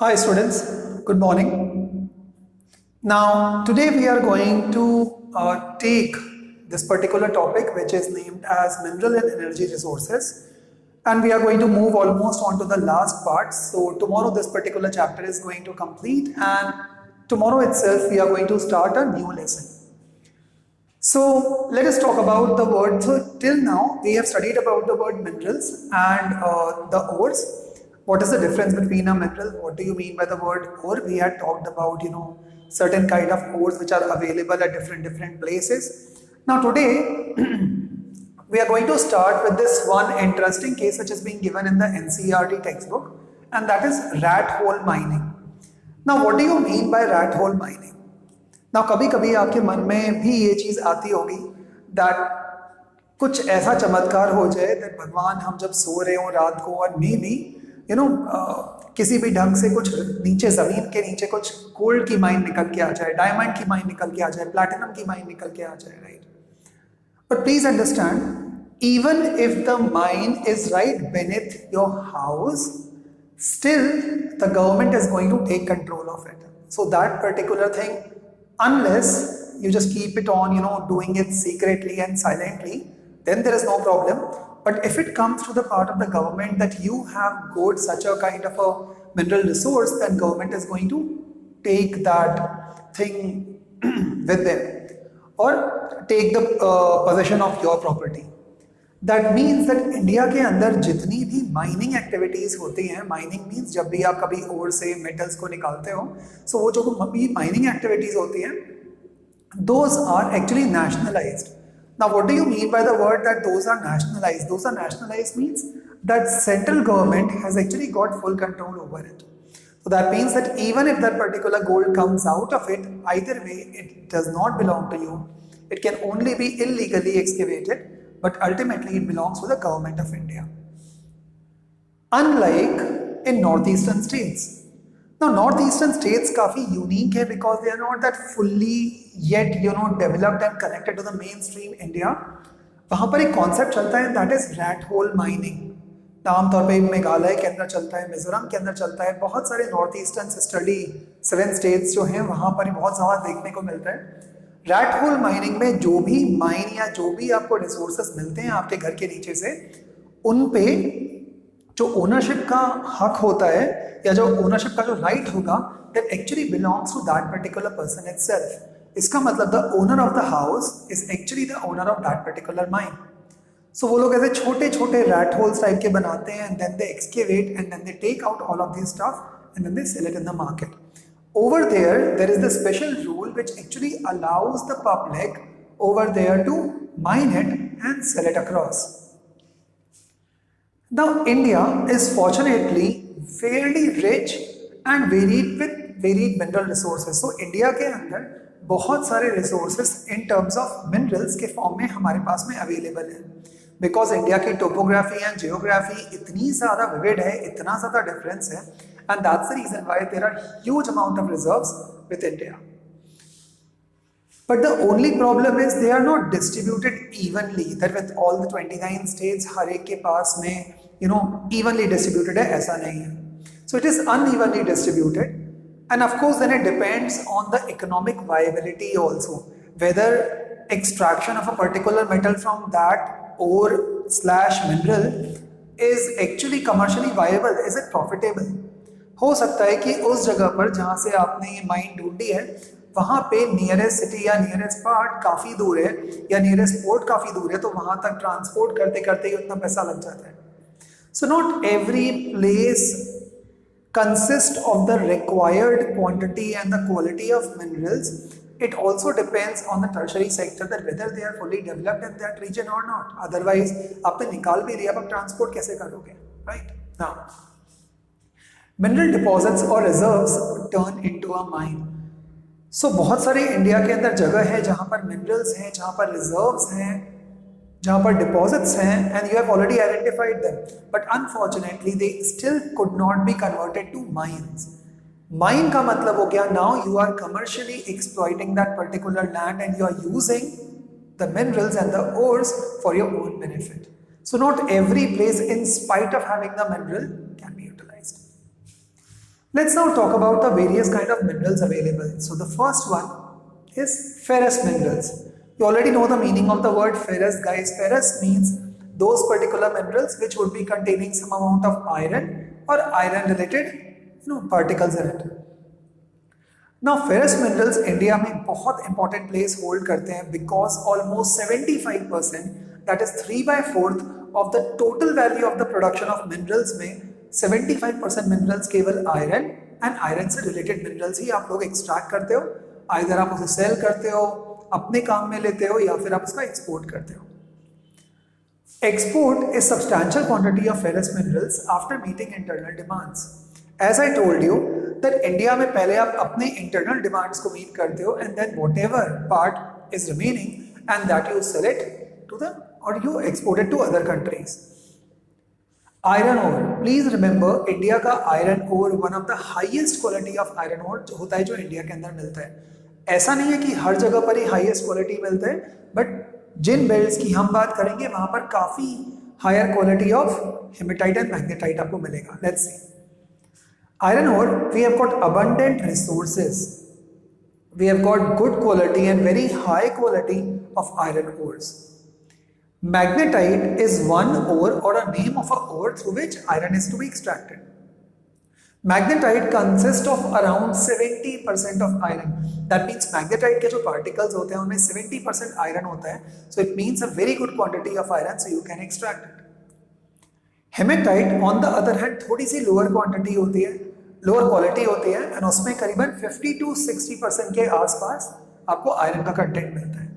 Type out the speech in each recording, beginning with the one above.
Hi students, good morning. Now today we are going to take this particular topic which is named as mineral and energy resources, and we are going to move almost on to the last part. So tomorrow this particular chapter is going to complete, and tomorrow itself we are going to start a new lesson. So let us talk about the word. So till now we have studied about the word minerals and the ores. What is the difference between a mineral? What do you mean by the word ore? We had talked about certain kind of ores which are available at different places. Now today we are going to start with this one interesting case which is being given in the NCERT textbook, and that is rat hole mining. Now what do you mean by rat hole mining? ना कभी कभी आपके मन में भी ये चीज़ आती होगी दैट कुछ ऐसा चमत्कार हो जाए दैट भगवान हम जब सो रहे हो रात को और मे बी किसी भी ढंग से कुछ नीचे ज़मीन के नीचे कुछ गोल्ड की माइन निकल के आ जाए, डायमंड की माइन निकल के आ जाए, प्लैटिनम की माइन निकल के आ जाए, right? But please understand, even if the mine is right beneath your house, still the government is going to take control of it. So that particular thing, unless you just keep it on doing it secretly and silently, then there is no problem. But if it comes to the part of the government that you have got such a kind of a mineral resource, then government is going to take that thing with them or take the possession of your property. That means that India के अंदर जितनी भी mining activities होती हैं, mining means जब भी आप कभी ओर से मेटल्स को निकालते हो, सो वो जो भी माइनिंग एक्टिविटीज़ होती हैं, those are actually nationalised. Now what do you mean by the word that those are nationalised? Those are nationalised means that central government has actually got full control over it. So that means that even if that particular gold comes out of it, either way it does not belong to you. It can only be illegally excavated, but ultimately it belongs to the government of India. Unlike in northeastern states. Now northeastern states काफी unique है because they are not that fully yet developed and connected to the mainstream India. वहाँ पर एक concept चलता है that is rat hole mining. आमतौर पे मेघालय के अंदर चलता है, मिजोरम के अंदर चलता है, बहुत सारे नॉर्थ ईस्टर्न स्टडी 7 स्टेट्स जो हैं वहाँ पर बहुत ज़्यादा देखने को मिलता है. रैट होल माइनिंग में जो भी माइन या जो भी आपको रिसोर्सेस मिलते हैं आपके घर के नीचे से, उन पे जो ओनरशिप का हक होता है या जो ओनरशिप का जो राइट होगा, that actually belongs to that particular person itself. इसका मतलब the owner of the house is actually the owner of that particular mine. So वो लोग ऐसे छोटे छोटे रैट होल्स टाइप के बनाते हैं, and then they excavate and then they take out all of this stuff and then they sell it in the market. Over there is the special rule which actually allows the public over there to mine it and sell it across. Now India is fortunately fairly rich and varied with varied mineral resources. So India के अंदर बहुत सारे resources in terms of minerals के form में हमारे पास में available है. Because India की topography and geography इतनी ज़्यादा vivid है, इतना ज़्यादा difference है, and that's the reason why there are huge amount of reserves with India. But the only problem is they are not distributed evenly, that with all the 29 states हर एक के पास में evenly distributed है, ऐसा नहीं है. So it is unevenly distributed, and of course then it depends on the economic viability also, whether extraction of a particular metal from that ore/mineral is actually commercially viable. Is it profitable? हो सकता है कि उस जगह पर जहाँ से आपने ये माइन ढूंढी है वहाँ पे नियरेस्ट सिटी या नियरेस्ट पार्ट काफ़ी दूर है या नियरेस्ट पोर्ट काफ़ी दूर है, तो वहाँ तक ट्रांसपोर्ट करते करते ही उतना पैसा लग जाता है. So not every place consist of the required quantity and the quality of minerals. It also depends on the tertiary sector that whether they are fully developed in that region or not. Otherwise, आपने निकाल भी लिया, अब transport कैसे करोगे, right? Now, mineral deposits or reserves turn into a mine. So बहुत सारे India के अंदर जगह है जहाँ पर minerals हैं, जहाँ पर reserves हैं, जहाँ पर deposits हैं, and you have already identified them. But unfortunately, they still could not be converted to mines. Mine का मतलब हो गया now you are commercially exploiting that particular land and you are using the minerals and the ores for your own benefit. So not every place, in spite of having the mineral, can be utilized. Let's now talk about the various kind of minerals available. So the first one is ferrous minerals. You already know the meaning of the word ferrous, guys. Ferrous means those particular minerals which would be containing some amount of iron or iron related particles in it. Now ferrous minerals India में बहुत important place hold करते हैं because almost 75% that is 3/4 of the total value of the production of minerals में 75% minerals केवल iron and iron से related minerals ही आप लोग extract करते हो. आइदर आप उसे सेल करते हो, अपने काम में लेते हो, या फिर आप उसका एक्सपोर्ट करते हो. Export is substantial quantity of ferrous minerals after meeting internal demands. As I told you that India में पहले आप अपने internal demands को meet करते हो and then whatever part is remaining and that you sell it to the or you export it to other countries. Iron ore. Please remember India का iron ore one of the highest quality of iron ore होता है जो India के अंदर मिलता है. ऐसा नहीं है कि हर जगह पर ही highest quality मिलता है, but जिन बेल्ट्स की हम बात करेंगे वहां पर काफी higher quality of haematite and magnetite आपको मिलेगा. Let's see. Iron ore, we have got abundant resources. We have got good quality and very high quality of iron ores. Magnetite is one ore or a name of a ore through which iron is to be extracted. Magnetite consists of around 70% of iron. That means magnetite के जो particles होते हैं उनमें 70% iron होता है. So it means a very good quantity of iron, so you can extract it. Hematite on the other hand थोड़ी सी lower quantity होती है, lower quality होती है, and उसमें करीबन 50 to 60% के आसपास आपको iron का content मिलता है.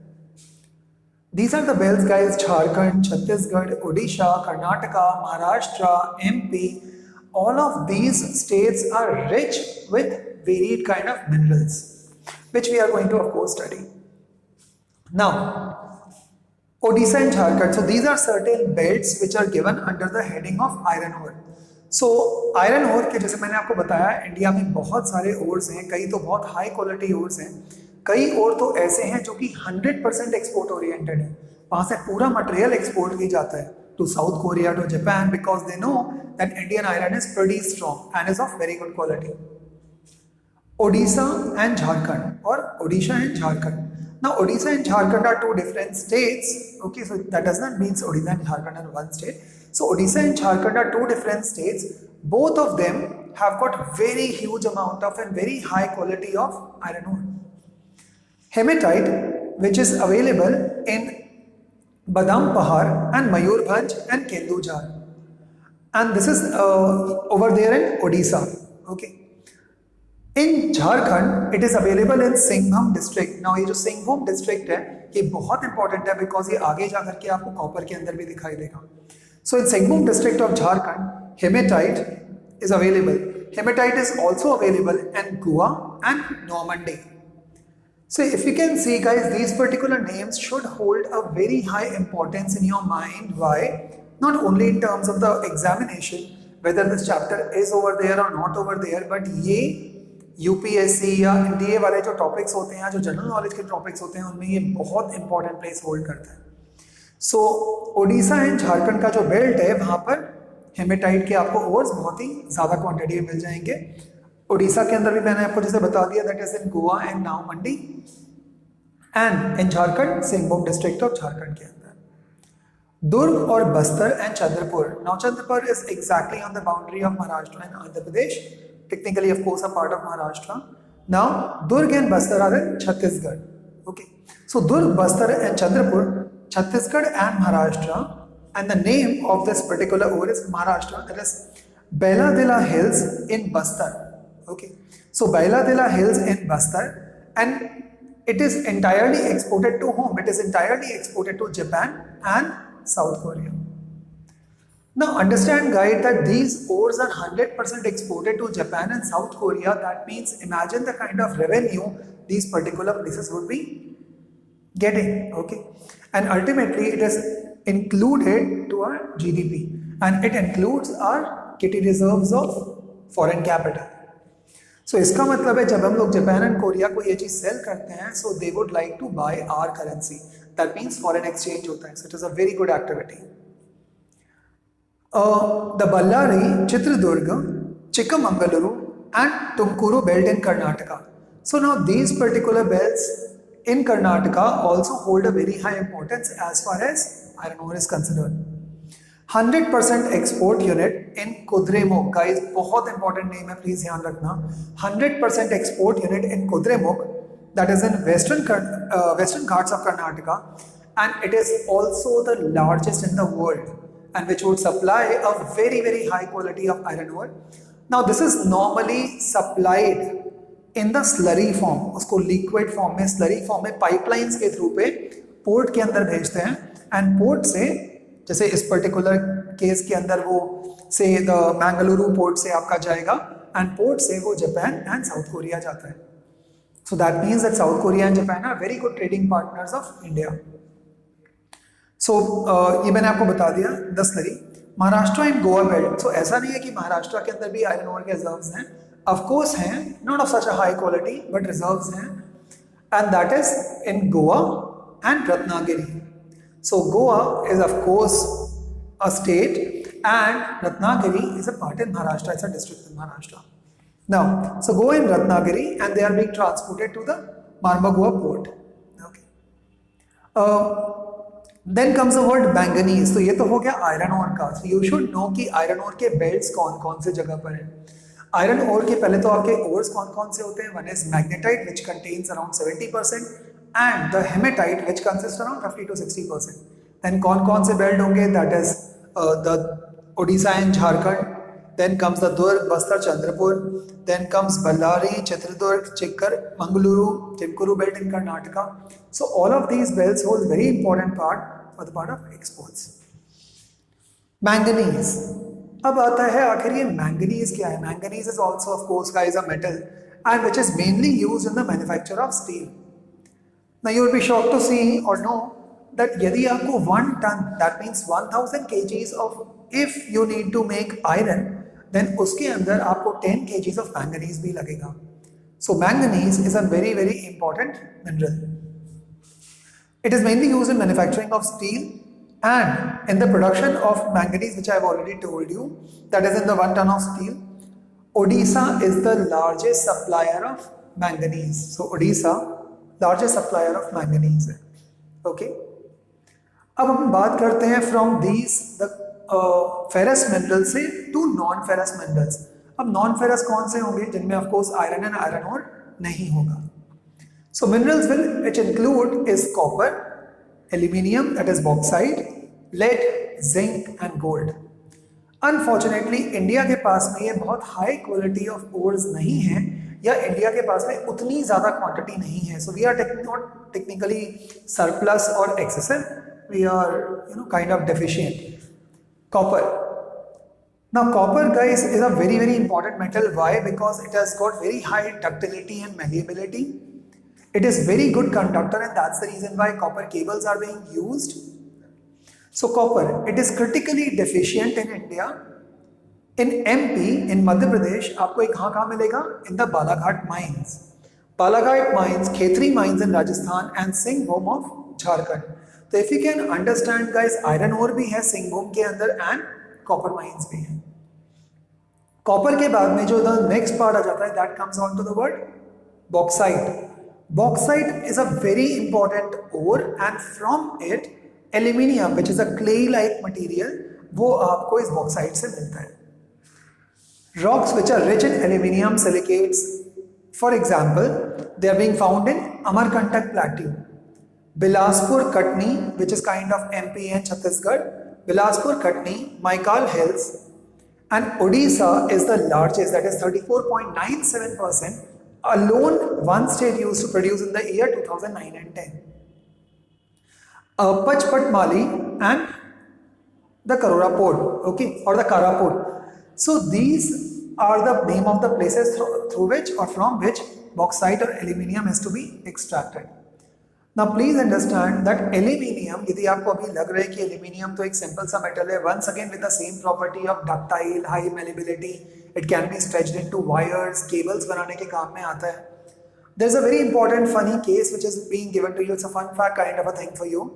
These are the belts, guys. Jharkhand, Chhattisgarh, Odisha, Karnataka, Maharashtra, MP. All of these states are rich with varied kind of minerals, which we are going to of course study. Now, Odisha and Jharkhand. So these are certain belts which are given under the heading of iron ore. So iron ore के जैसे मैंने आपको बताया India में बहुत सारे ores हैं, कई तो बहुत हाई क्वालिटी ओर्स हैं, कई और तो ऐसे हैं जो कि 100% एक्सपोर्ट ओरिएंटेड है. वहां से पूरा मटेरियल एक्सपोर्ट की जाता है to South Korea, to Japan, because they know that Indian iron is pretty strong and is of very good quality. Odisha and Jharkhand, or Odisha and Jharkhand. Now Odisha and Jharkhand are two different states. Okay, so that does not mean Odisha and Jharkhand are one state. So Odisha and Jharkhand are two different states. Both of them have got very huge amount of and very high quality of iron ore. Hematite, which is available in Badam Pahar and Mayurbhanj and Kendujhar, and this is over there in Odisha. Okay, in Jharkhand it is available in Singhbhum district. Now ये जो Singhbhum district है ये बहुत important है because ये आगे जाकर के आपको कॉपर के अंदर भी दिखाई देगा. So in Singhbhum district of Jharkhand, hematite is available. Hematite is also available in Goa and Normandy. So if you can see, guys, these particular names should hold a very high importance in your mind. Why? Not only in terms of the examination, whether this chapter is over there or not over there, but ये UPSC या NDA वाले जो topics होते हैं, जो general knowledge के topics होते हैं, उनमें ये बहुत इंपॉर्टेंट प्लेस होल्ड करता है. सो ओडिशा एंड झारखंड का जो बेल्ट है वहाँ पर हेमेटाइट के आपको ओर्स बहुत ही ज़्यादा क्वांटिटी में मिल जाएंगे. ओडिशा के अंदर भी मैंने आपको जैसे बता दिया that is in Goa and Noamundi, and in Jharkhand Singhbhum district of Jharkhand के अंदर. दुर्ग और Bastar and Chandrapur. Now Chandrapur is exactly on the boundary of Maharashtra and Andhra Pradesh, technically of course a part of Maharashtra. Now Durg and Bastar are in Chhattisgarh. Okay, so Durg, Bastar and Chandrapur, Chhattisgarh and Maharashtra, and the name of this particular ore is Maharashtra, that is Bailadila Hills in Bastar. Okay, so Bailadila Hills in Bastar, and it is entirely exported to whom? It is entirely exported to Japan and South Korea. Now understand, guys, that these ores are 100% exported to Japan and South Korea. That means imagine the kind of revenue these particular places would be getting. Okay, and ultimately it is included to our GDP, and it includes our kitty reserves of foreign capital. So इसका मतलब है जब हम लोग Japan and Korea को ये चीज cell करते हैं, so they would like to buy our currency. That means foreign exchange होता है. So it is a very good activity. The Ballari, Chitradurga, Chikmagaluru and Tumkuru belt in Karnataka. So now these particular belts in Karnataka also hold a very high importance as far as iron ore is concerned. 100% export unit in Kudremukh, guys, बहुत important name है, please ध्यान रखना. 100% export unit in Kudremukh, that is in western Ghats of Karnataka, and it is also the largest in the world, and which would supply a very very high quality of iron ore. Now this is normally supplied in the slurry form, उसको liquid form में, slurry form में pipelines के through पे port के अंदर भेजते हैं, and port से, जैसे इस पर्टिकुलर केस के अंदर वो से मैंगलुरु पोर्ट से आपका जाएगा, एंड पोर्ट से वो जापान एंड साउथ कोरिया जाता है. So that means that South Korea and Japan are very good trading partners of India. So ये मैंने आपको बता दिया 10 slurry. Maharashtra and Goa belt, so ऐसा नहीं है कि महाराष्ट्र के अंदर भी आयरन ओर के रिजर्व्स हैं, ऑफ कोर्स हैं, not of such a high quality but reserves हैं, and that is in Goa and Ratnagiri. So Goa is of course a state and Ratnagiri is a part in Maharashtra, it's a district in Maharashtra. Now, so Goa and Ratnagiri, and they are being transported to the Marmagua port. Okay. Then comes the word manganese. तो ये तो हो गया iron ore का. So you should know कि iron ore के belts कौन कौन से जगह पर हैं. आयरन ओर के पहले तो आपके ओर्स कौन कौन से होते हैं. One is magnetite which contains around 70%. And the hematite which consists around 50 to 60%. Then कौन से बेल्ट होंगे, that is the Odisha and Jharkhand. Then comes the Durg, Bastar, Chandrapur. Then comes Ballari, Chitradurg, Chikkar, Mangaluru, Tumkuru belt in Karnataka. So all of these belts hold very important part for the part of exports. Manganese. अब आता है आखिर ये manganese क्या है. Manganese is also of course guys a metal and which is mainly used in the manufacture of steel. Now you will be shocked to see or know that यदि आपको 1 ton, that means 1000 kgs of, if you need to make iron, then उसके अंदर आपको 10 kgs of manganese भी लगेगा. So manganese is a very very important mineral. It is mainly used in manufacturing of steel and in the production of manganese, which I have already told you, that is in the 1 ton of steel. Odisha is the largest supplier of manganese. So Odisha largest supplier of manganese है. Okay. अब हम बात करते हैं from these the ferrous minerals से to non ferrous minerals. अब non ferrous कौन से होंगे, जिनमें of course iron and iron ore नहीं होगा. So minerals which include is copper, aluminium, that is bauxite, lead, zinc and gold. Unfortunately India के पास में ये बहुत high quality of ores नहीं है, या इंडिया के पास में उतनी ज़्यादा क्वांटिटी नहीं है. So we are not technically surplus और excessive, we are kind of deficient. Copper. Now copper guys is a very very important metal. Why? Because it has got very high ductility and malleability. It is very good conductor and that's the reason why copper cables are being used. So copper it is critically deficient in India. In MP, in Madhya Pradesh, आपको एक कहाँ मिलेगा, in the Balaghat mines. Balaghat mines, Khetri mines in Rajasthan and Singhbhum of Jharkhand. तो if you can understand guys, iron ore भी है सिंहभूम के अंदर and copper mines भी है. कॉपर के बाद में जो द नेक्स्ट पार्ट आ जाता है, that comes on to the word bauxite. Bauxite is a very important ore and from it aluminium which is a clay like material, वो आपको इस बॉक्साइट से मिलता है. Rocks which are rich in aluminum silicates, for example, they are being found in Amarkantak Plateau, Bilaspur Katni, which is kind of MP and Chhattisgarh, Bilaspur Katni, Maikal Hills, and Odisha is the largest, that is 34.97%. Alone one state used to produce in the year 2009 and 10. Pachpatmali and the Karora Port, okay, or the Kara Port. So these are the name of the places through which or from which bauxite or aluminium is to be extracted. Now please understand that aluminium, यदि आपको अभी लग रहा है कि aluminium तो एक simple सा metal है, once again with the same property of ductile, high malleability, it can be stretched into wires, cables बनाने के काम में आता है. There is a very important funny case which is being given to you. It's a fun fact kind of a thing for you,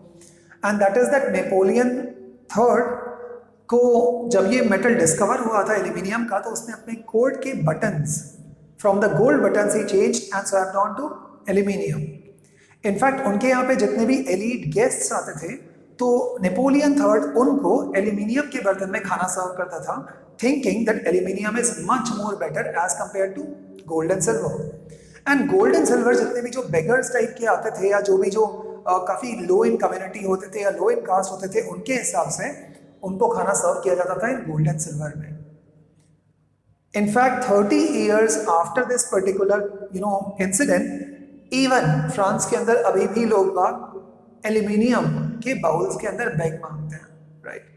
and that is that Napoleon III को जब ये metal discover हुआ था aluminium का, तो उसने अपने coat के buttons From the gold buttons he changed and swapped on to aluminium. In fact उनके यहाँ पे जितने भी एलीट गेस्ट्स आते थे तो नेपोलियन थर्ड उनको एल्यूमिनियम के बर्तन में खाना सर्व करता था, thinking that aluminium is much more better as compare to gold and silver. And gold and silver जितने भी जो बेगर्स टाइप के आते थे या जो भी जो काफी लो इन कम्युनिटी होते थे या लो इन कास्ट होते थे, उनके हिसाब से उनको खाना सर्व किया जाता था इन गोल्ड एंड सिल्वर में. In fact, 30 years after this particular, incident, even France के अंदर अभी भी लोग बाग एल्यूमिनियम के बाउल्स के अंदर बैग मांगते हैं, right?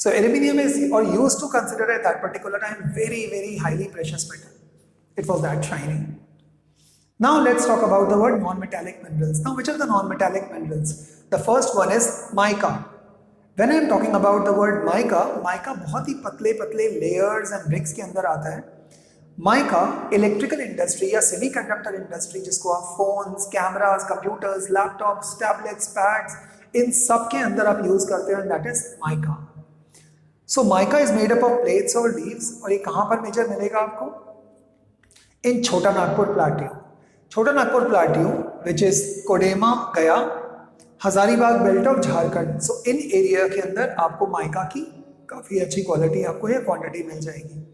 So aluminium is or used to consider at that particular time very, very highly precious metal. It was that shiny. Now let's talk about the word non-metallic minerals. Now, which are the non-metallic minerals? The first one is mica. When I am talking about the word mica, mica बहुत ही पतले पतले layers and bricks के अंदर आता है. Mica electrical industry या semiconductor industry, जिसको आप phones, cameras, computers, laptops, tablets, pads, इन सब के अंदर आप यूज करते हो, that is mica. So mica is made up of plates और लीव्स. और ये कहाँ पर मेजर मिलेगा आपको? इन छोटा नागपुर प्लाट्यू. छोटा नागपुर प्लाट्यू विच इज कोडेमा, गया, Hazaribagh belt of Jharkhand. So in area के अंदर आपको माइका की काफी अच्छी क्वालिटी, आपको ये क्वांटिटी मिल जाएगी.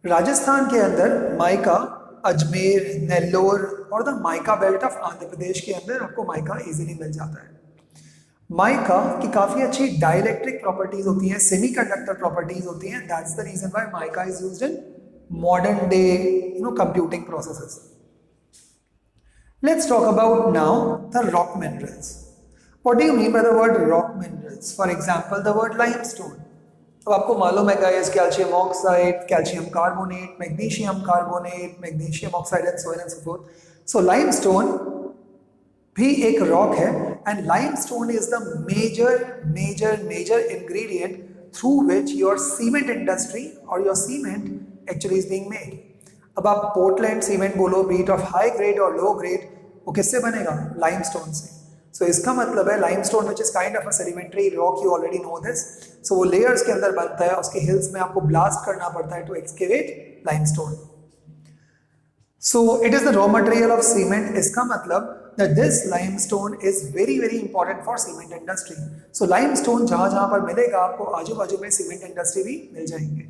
राजस्थान के अंदर माइका, अजमेर, नेल्लोर और the mica belt of Andhra Pradesh के अंदर आपको माइका इजीली मिल जाता है. माइका की काफी अच्छी डाइलेक्ट्रिक प्रॉपर्टीज होती हैं, सेमीकंडक्टर प्रॉपर्टीज होती हैं. That's the reason why mica is used in modern day computing processes. Let's talk about now the rock minerals. What do you mean by the word rock minerals? For example, the word limestone. अब आपको मालूम है guys, calcium oxide, calcium carbonate, magnesium carbonate, magnesium oxide and so on and so forth. So limestone भी एक rock है and limestone is the major ingredient through which your cement industry और your cement actually is being made. अब आप Portland cement बोलो, be it of high grade और low grade, वो किससे बनेगा? लाइमस्टोन से. सो इसका मतलब है limestone which is kind of a sedimentary rock, you already know this. So वो लेयर्स के अंदर बनता है, उसके हिल्स में आपको ब्लास्ट करना पड़ता है to excavate limestone. So it is the raw material of cement. इसका मतलब that this limestone is very important for cement industry. So limestone जहां पर मिलेगा आपको आजू बाजू में सीमेंट इंडस्ट्री भी मिल जाएंगे.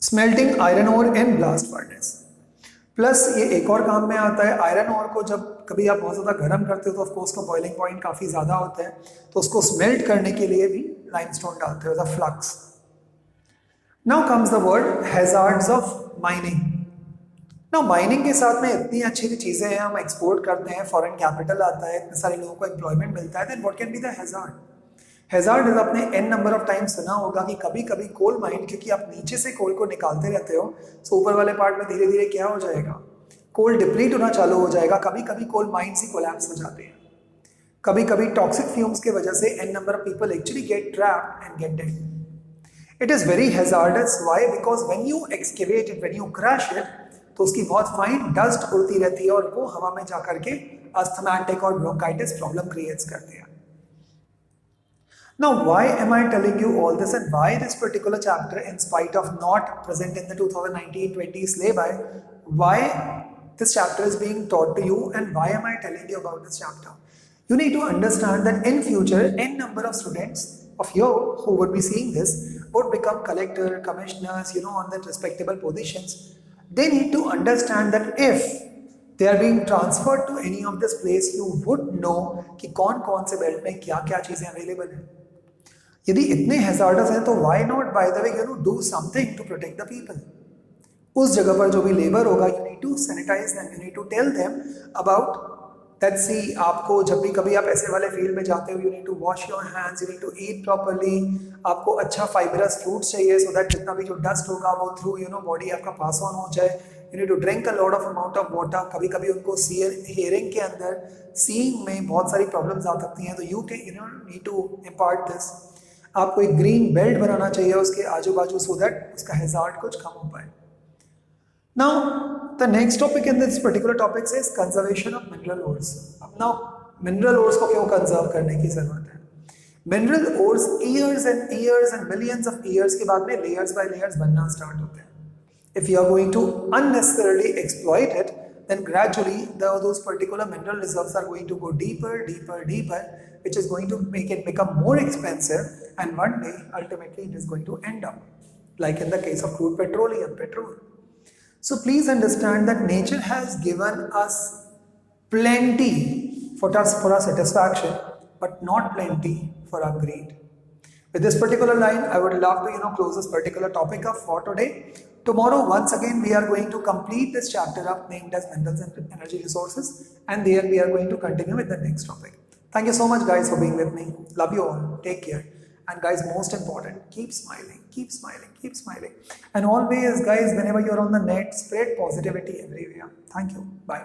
Smelting iron ore in blast furnace. Plus ये एक और काम में आता है. आयरन ओर को जब कभी आप बहुत ज़्यादा गर्म करते हो तो ऑफकोर्स का बॉइलिंग पॉइंट काफ़ी ज़्यादा होता है, तो उसको स्मेल्ट करने के लिए भी लाइमस्टोन डालते हो, the flux. Now comes the word hazards of mining. Now mining के साथ में इतनी अच्छी चीज़ें हैं, हम एक्सपोर्ट करते हैं, फॉरेन कैपिटल आता है, इतने सारे लोगों को एम्प्लॉयमेंट मिलता है. Then what can be the hazard? Hazard is आपने एन नंबर ऑफ टाइम सुना होगा कि कभी कभी कोल माइन, क्योंकि आप नीचे से कोल को निकालते रहते हो, सो ऊपर वाले पार्ट में धीरे धीरे क्या हो जाएगा? कोल डिप्लीट होना चालू हो जाएगा. कभी कभी कोल माइन्स ही कोलैप्स हो जाते हैं. कभी कभी टॉक्सिक फ्यूम्स की वजह से an number of people actually get trapped and get dead. It is very hazardous. Why? Because when you excavate it, when you crush it, तो उसकी बहुत फाइन डस्ट उड़ती रहती है और वो हवा में जाकर के अस्थमैटिक और ब्रोंकाइटिस प्रॉब्लम क्रिएट्स करते हैं. Now, why am I telling you all this and why this particular chapter, in spite of not present in the 2019-20 syllabi, why this chapter is being taught to you and why am I telling you about this chapter? You need to understand that in future, n number of students of you who would be seeing this would become collector, commissioners, on the respectable positions. They need to understand that if they are being transferred to any of this place, you would know कि कौन से belt में क्या क्या चीजें available हैं. यदि इतने हैजार्डस हैं तो why not by the way do something to protect the people. उस जगह पर जो भी लेबर होगा, you need to sanitise them, you need to tell them about that. See आपको जब भी कभी आप ऐसे वाले फील्ड में जाते हो, you need to wash your hands, you need to eat properly. आपको अच्छा फाइबरस फ्रूट्स चाहिए सो दैट जितना भी जो डस्ट होगा वो थ्रू बॉडी आपका पास ऑन हो जाए. You need to drink a lot of amount of water. कभी कभी उनको हियरिंग के अंदर, सीइंग में बहुत सारी प्रॉब्लम्स आ सकती हैं, तो you can need to impart this. आपको एक ग्रीन बेल्ट बनाना चाहिए उसके आजू बाजू सो दैट उसका हैजार्ड कुछ कम हो पाए. Now the next topic in this particular topic is conservation of mineral ores. अब नाउ मिनरल ओर्स को क्यों कंजर्व करने की जरूरत है? Mineral ores years and millions of years के बाद में लेयर्स बाय लेयर्स बनना स्टार्ट होते हैं. If you are going to unnecessarily exploit it, then gradually those particular mineral reserves are going to go deeper, deeper, deeper, which is going to make it become more expensive, and one day ultimately it is going to end up like in the case of crude petroleum, petrol. So please understand that nature has given us plenty for our satisfaction, but not plenty for our greed. With this particular line, I would love to close this particular topic up for today. Tomorrow, once again, we are going to complete this chapter up named as Minerals and Energy Resources, and there we are going to continue with the next topic. Thank you so much, guys, for being with me. Love you all. Take care. And guys, most important, keep smiling, keep smiling, keep smiling. And always, guys, whenever you're on the net, spread positivity everywhere. Thank you. Bye.